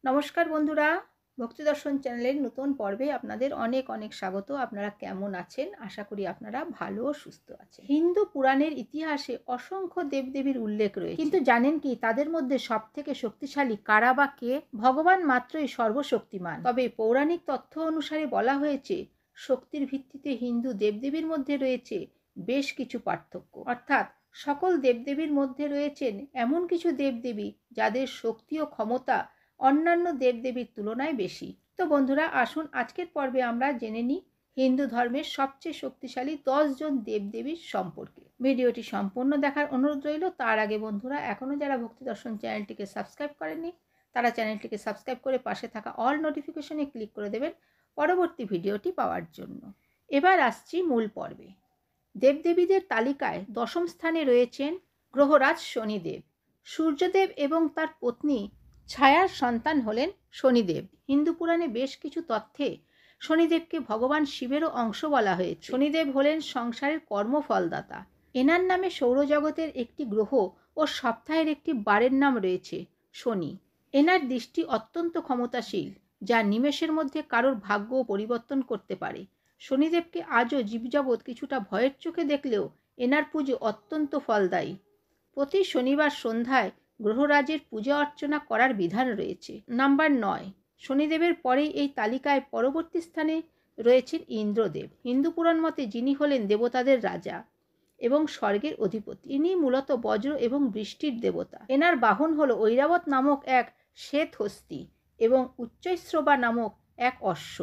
নমস্কার বন্ধুরা, ভক্তি দর্শন চ্যানেলের নতুন পর্বে আপনাদের অনেক অনেক স্বাগত। আপনারা কেমন আছেন? আশা করি আপনারা ভালো ও সুস্থ আছেন। হিন্দু পুরাণের ইতিহাসে অসংখ্য দেবদেবীর উল্লেখ রয়েছে, কিন্তু জানেন কি তাদের মধ্যে সবথেকে শক্তিশালী কারা বা কে? ভগবান মাত্রই সর্বশক্তিমান। তবে পৌরাণিক তথ্য অনুসারে বলা হয়েছে শক্তির ভিত্তিতে হিন্দু দেবদেবীর মধ্যে রয়েছে বেশ কিছু পার্থক্য। অর্থাৎ সকল দেবদেবীর মধ্যে রয়েছেন এমন কিছু দেবদেবী যাদের শক্তি ও ক্ষমতা অন্যান্য দেবদেবীর তুলনায় বেশি। তো বন্ধুরা, আসুন আজকের পর্বে আমরা জেনে নিই হিন্দু ধর্মের সবচেয়ে শক্তিশালী 10 জন দেবদেবীর সম্পর্কে। ভিডিওটি সম্পূর্ণ দেখার অনুরোধ রইল। তার আগে বন্ধুরা, এখনও যারা ভক্তি দর্শন চ্যানেলটিকে সাবস্ক্রাইব করেননি তারা চ্যানেলটিকে সাবস্ক্রাইব করে পাশে থাকা অল নোটিফিকেশনে ক্লিক করে দেবেন পরবর্তী ভিডিওটি পাওয়ার জন্য। এবার আসছি মূল পর্বে। দেবদেবীদের তালিকায় 10ম স্থানে রয়েছেন গ্রহরাজ শনিদেব। সূর্যদেব এবং তার পত্নী ছায়ার সন্তান হলেন শনিদেব। হিন্দু পুরাণে বেশ কিছু তথ্যে শনিদেবকে ভগবান শিবেরও অংশ বলা হয়েছে। শনিদেব হলেন সংসারের কর্মফলদাতা। এনার নামে সৌরজগতের একটি গ্রহ ও সপ্তাহের একটি বারের নাম রয়েছে শনি। এনার দৃষ্টি অত্যন্ত ক্ষমতাশীল, যা নিমেষের মধ্যে কারোর ভাগ্য পরিবর্তন করতে পারে। শনিদেবকে আজও জীবজগৎ কিছুটা ভয়ের চোখে দেখলেও এনার পুজো অত্যন্ত ফলদায়ী। প্রতি শনিবার সন্ধ্যায় গ্রহরাজের পূজা অর্চনা করার বিধান রয়েছে। নাম্বার 9, শনিদেবের পরেই এই তালিকায় পরবর্তী স্থানে রয়েছেন ইন্দ্রদেব। হিন্দু পুরাণ মতে যিনি হলেন দেবতাদের রাজা এবং স্বর্গের অধিপতি। ইনি মূলত বজ্র এবং বৃষ্টির দেবতা। এনার বাহন হল ঐরাবত নামক এক শ্বেত হস্তি এবং উচ্চৈশ্রবা নামক এক অশ্ব।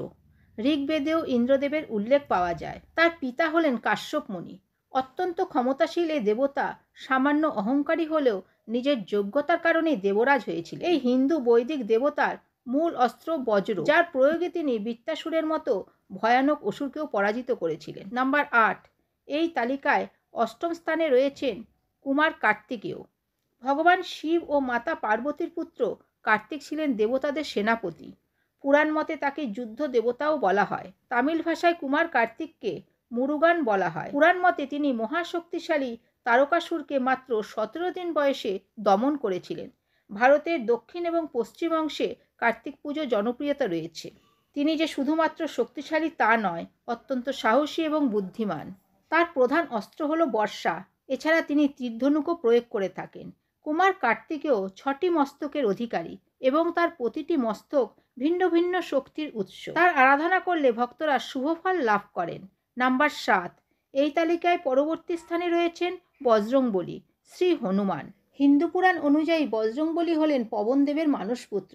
ঋগ্বেদেও ইন্দ্রদেবের উল্লেখ পাওয়া যায়। তার পিতা হলেন কাশ্যপ মুনি। অত্যন্ত ক্ষমতাশীল এই দেবতা সামান্য অহংকারী হলেও নিজের যোগ্যতার কারণেই দেবরাজ হয়েছিল। এই হিন্দু বৈদিক দেবতার মূল অস্ত্র বজ্র, যার প্রয়োগে তিনি বৃত্তাসুরের মতো ভয়ানক অসুরকেও পরাজিত করেছিলেন। নাম্বার 8, এই তালিকায় 8ম স্থানে রয়েছেন কুমার কার্তিকেয়। ভগবান শিব ও মাতা পার্বতীর পুত্র কার্তিক ছিলেন দেবতাদের সেনাপতি। পুরাণ মতে তাকে যুদ্ধ দেবতাও বলা হয়। তামিল ভাষায় কুমার কার্তিককে মুরুগান বলা হয়। পুরাণ মতে তিনি মহাশক্তিশালী তারকাসুরকে মাত্র 17 দিন বয়সে দমন করেছিলেন। ভারতের দক্ষিণ এবং পশ্চিম অংশে কার্তিক পুজো জনপ্রিয়তা রয়েছে। তিনি যে শুধুমাত্র শক্তিশালী তা নয়, অত্যন্ত সাহসী এবং বুদ্ধিমান। তার প্রধান অস্ত্র হলো বর্ষা। এছাড়া তিনি তীরধনুকও প্রয়োগ করে থাকেন। কুমার কার্তিকেয় 6টি মস্তকের অধিকারী এবং তার প্রতিটি মস্তক ভিন্ন ভিন্ন শক্তির উৎস। তার আরাধনা করলে ভক্তরা শুভফল লাভ করেন। নাম্বার 7, এই তালিকায় পরবর্তী স্থানে রয়েছেন বজরংবলী, শ্রী হনুমান। হিন্দু পুরাণ অনুযায়ী বজরংবলী হলেন পবনদেবের মানসপুত্র।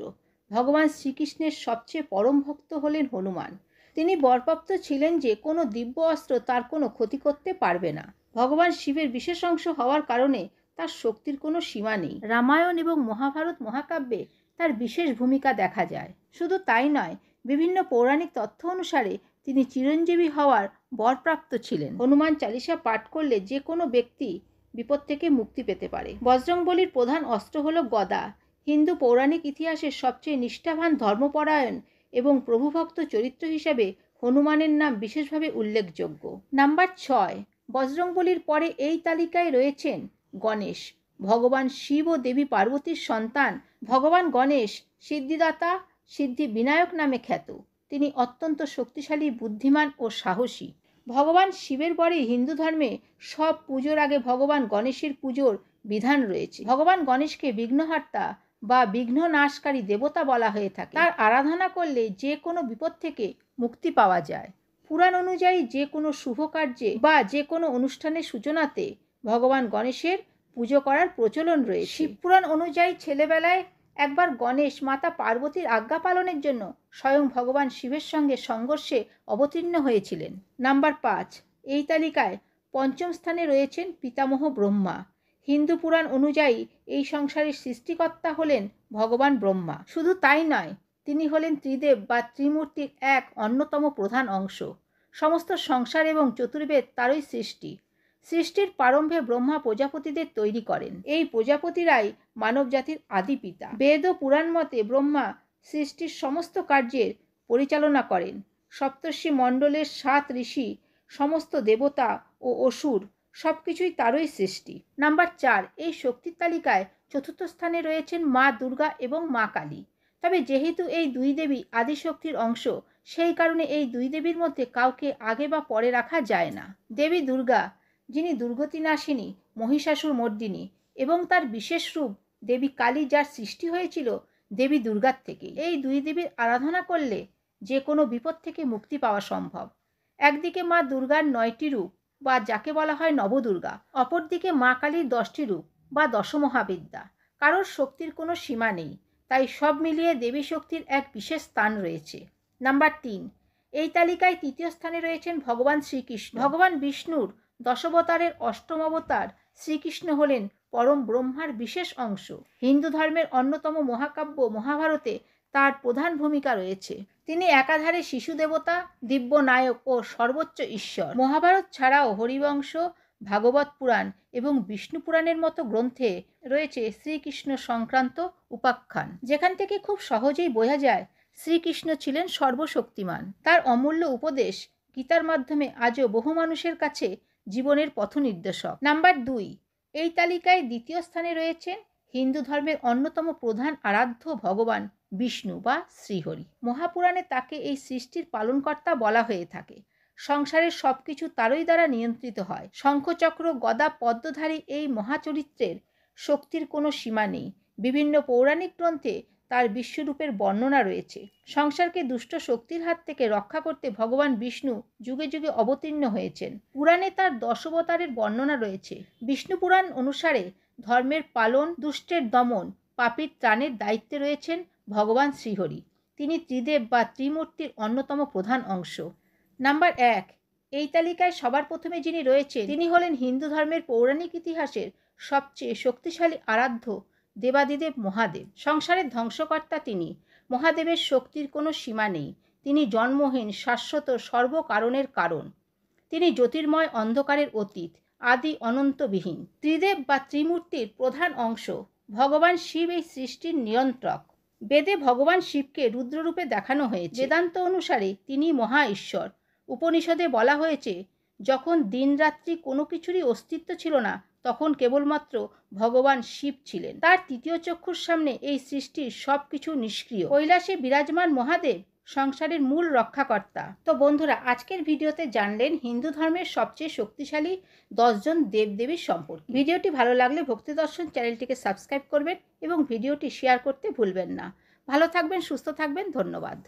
ভগবান শ্রীকৃষ্ণের সবচেয়ে পরম ভক্ত হলেন হনুমান। তিনি বরপ্রাপ্ত ছিলেন যে কোনো দিব্য অস্ত্র তার কোনো ক্ষতি করতে পারবে না। ভগবান শিবের বিশেষ অংশ হওয়ার কারণে তার শক্তির কোনো সীমা নেই। রামায়ণ এবং মহাভারত মহাকাব্যে তার বিশেষ ভূমিকা দেখা যায়। শুধু তাই নয়, বিভিন্ন পৌরাণিক তথ্য অনুসারে তিনি চিরঞ্জীবী হওয়ার বরপ্রাপ্ত ছিলেন। হনুমান চালিসা পাঠ করলে যে কোনো ব্যক্তি বিপদ থেকে মুক্তি পেতে পারে। বজরংবলীর প্রধান অস্ত্র হলো গদা। হিন্দু পৌরাণিক ইতিহাসের সবচেয়ে নিষ্ঠাবান, ধর্মপরায়ণ এবং প্রভুভক্ত চরিত্র হিসেবে হনুমানের নাম বিশেষভাবে উল্লেখযোগ্য। নাম্বার 6, বজরংবলীর পরে এই তালিকায় রয়েছেন গণেশ। ভগবান শিব ও দেবী পার্বতীর সন্তান ভগবান গণেশ সিদ্ধিদাতা, সিদ্ধি বিনায়ক নামে খ্যাত। তিনি অত্যন্ত শক্তিশালী, বুদ্ধিমান ও সাহসী। ভগবান শিবের পরে হিন্দু ধর্মে সব পুজোর আগে ভগবান গণেশের পুজোর বিধান রয়েছে। ভগবান গণেশকে বিঘ্নহার্তা বা বিঘ্ন নাশকারী দেবতা বলা হয়ে থাকে। তার আরাধনা করলে যে কোনো বিপদ থেকে মুক্তি পাওয়া যায়। পুরাণ অনুযায়ী যে কোনো শুভ কার্যে বা যে কোনো অনুষ্ঠানের সূচনাতে ভগবান গণেশের পুজো করার প্রচলন রয়েছে। শিবপুরাণ অনুযায়ী ছেলেবেলায় একবার গণেশ মাতা পার্বতীর আজ্ঞা পালনের জন্য স্বয়ং ভগবান শিবের সঙ্গে সংঘর্ষে অবতীর্ণ হয়েছিলেন। নাম্বার 5, এই তালিকায় 5ম স্থানে রয়েছেন পিতামহ ব্রহ্মা। হিন্দু পুরাণ অনুযায়ী এই সংসারের সৃষ্টিকর্তা হলেন ভগবান ব্রহ্মা। শুধু তাই নয়, তিনি হলেন ত্রিদেব বা ত্রিমূর্তির এক অন্যতম প্রধান অংশ। সমস্ত সংসার এবং চতুর্বেদ তারই সৃষ্টি। সৃষ্টির প্রারম্ভে ব্রহ্মা প্রজাপতিদের তৈরি করেন। এই প্রজাপতিরাই মানব জাতির আদি পিতা। বেদ ও পুরাণ মতে ব্রহ্মা সৃষ্টির সমস্ত কার্যের পরিচালনা করেন। সপ্তর্ষি মণ্ডলের 7 ঋষি, সমস্ত দেবতা ও অসুর সবকিছুই তারই সৃষ্টি। নাম্বার 4, এই শক্তির তালিকায় 4র্থ স্থানে রয়েছেন মা দুর্গা এবং মা কালী। তবে যেহেতু এই দুই দেবী আদিশক্তির অংশ, সেই কারণে এই দুই দেবীর মধ্যে কাউকে আগে বা পরে রাখা যায় না। দেবী দুর্গা, যিনি দুর্গতিনাশিনী, মহিষাসুর মর্দিনী, এবং তার বিশেষ রূপ দেবী কালী, যার সৃষ্টি হয়েছিল দেবী দুর্গার থেকে। এই দুই দেবীর আরাধনা করলে যে কোনো বিপদ থেকে মুক্তি পাওয়া সম্ভব। একদিকে মা দুর্গার 9টি রূপ বা যাকে বলা হয় নবদুর্গা, অপরদিকে মা কালীর 10টি রূপ বা দশমহাবিদ্যা। কারোর শক্তির কোনো সীমা নেই, তাই সব মিলিয়ে দেবী শক্তির এক বিশেষ স্থান রয়েছে। নাম্বার 3, এই তালিকায় তৃতীয় স্থানে রয়েছেন ভগবান শ্রীকৃষ্ণ। ভগবান বিষ্ণুর দশাবতারের অষ্টম অবতার শ্রীকৃষ্ণ হলেন পরম ব্রহ্মার বিশেষ অংশ। হিন্দু ধর্মের অন্যতম মহাকাব্য মহাভারতে তার প্রধান ভূমিকা রয়েছে। তিনি একাধারে শিশু দেবতা, দিব্য নায়ক ও সর্বোচ্চ ঈশ্বর। মহাভারত ছাড়াও হরিবংশ, ভাগবত পুরাণ এবং বিষ্ণু পুরাণের মতো গ্রন্থে রয়েছে শ্রীকৃষ্ণ সংক্রান্ত উপাখ্যান, যেখান থেকে খুব সহজেই বোঝা যায় শ্রীকৃষ্ণ ছিলেন সর্বশক্তিমান। তার অমূল্য উপদেশ গীতার মাধ্যমে আজও বহু মানুষের কাছে জীবনের পথনির্দেশক। নাম্বার 2, এই তালিকায় দ্বিতীয় স্থানে রয়েছেন হিন্দু ধর্মের অন্যতম প্রধান আরাধ্য ভগবান বিষ্ণু বা শ্রীহরি। মহাপুরাণে তাকে এই সৃষ্টির পালনকর্তা বলা হয়ে থাকে। সংসারের সবকিছু তারই দ্বারা নিয়ন্ত্রিত হয়। শঙ্খচক্র গদা পদ্মধারী এই মহাচরিত্রের শক্তির কোনো সীমা নেই। বিভিন্ন পৌরাণিক গ্রন্থে তার বিশ্বরূপের বর্ণনা রয়েছে। সংসারকে দুষ্ট শক্তির হাত থেকে রক্ষা করতে ভগবান বিষ্ণু যুগে যুগে অবতীর্ণ হয়েছেন। পুরাণে তার দশাবতারের বর্ণনা রয়েছে। বিষ্ণু পুরাণ অনুসারে ধর্মের পালন, দুষ্টের দমন, পাপীর ত্রাণের দায়িত্বে রয়েছেন ভগবান শ্রীহরি। তিনি ত্রিদেব বা ত্রিমূর্তির অন্যতম প্রধান অংশ। নাম্বার 1, এই তালিকায় সবার প্রথমে যিনি রয়েছে তিনি হলেন হিন্দু ধর্মের পৌরাণিক ইতিহাসের সবচেয়ে শক্তিশালী আরাধ্য দেবাদিদেব মহাদেব। সংসারের ধ্বংসকর্তা তিনি। মহাদেবের শক্তির কোনো সীমা নেই। তিনি জন্মহীন, শাশ্বত, সর্বকারণের কারণ। তিনি জ্যোতির্ময়, অন্ধকারের অতীত, আদি অনন্তবিহীন। ত্রিদেব বা ত্রিমূর্তির প্রধান অংশ। ভগবান শিব এই সৃষ্টির নিয়ন্ত্রক। বেদে ভগবান শিবকে রুদ্ররূপে দেখানো হয়েছে। বেদান্ত অনুসারে তিনি মহা ঈশ্বর। উপনিষদে বলা হয়েছে, যখন দিনরাত্রি কোনো কিছুরই অস্তিত্ব ছিল না, তখন কেবলমাত্র ভগবান শিব ছিলেন। তার তৃতীয় চক্ষুর সামনে এই সৃষ্টির সব কিছু নিষ্ক্রিয়। কৈলাসে বিরাজমান মহাদেব সংসারের মূল রক্ষাকর্তা। তো বন্ধুরা, আজকের ভিডিওতে জানলেন হিন্দু ধর্মের সবচেয়ে শক্তিশালী 10 জন দেবদেবীর সম্পর্কে। ভিডিওটি ভালো লাগলে ভক্তি দর্শন চ্যানেলটিকে সাবস্ক্রাইব করবেন এবং ভিডিওটি শেয়ার করতে ভুলবেন না। ভালো থাকবেন, সুস্থ থাকবেন। ধন্যবাদ।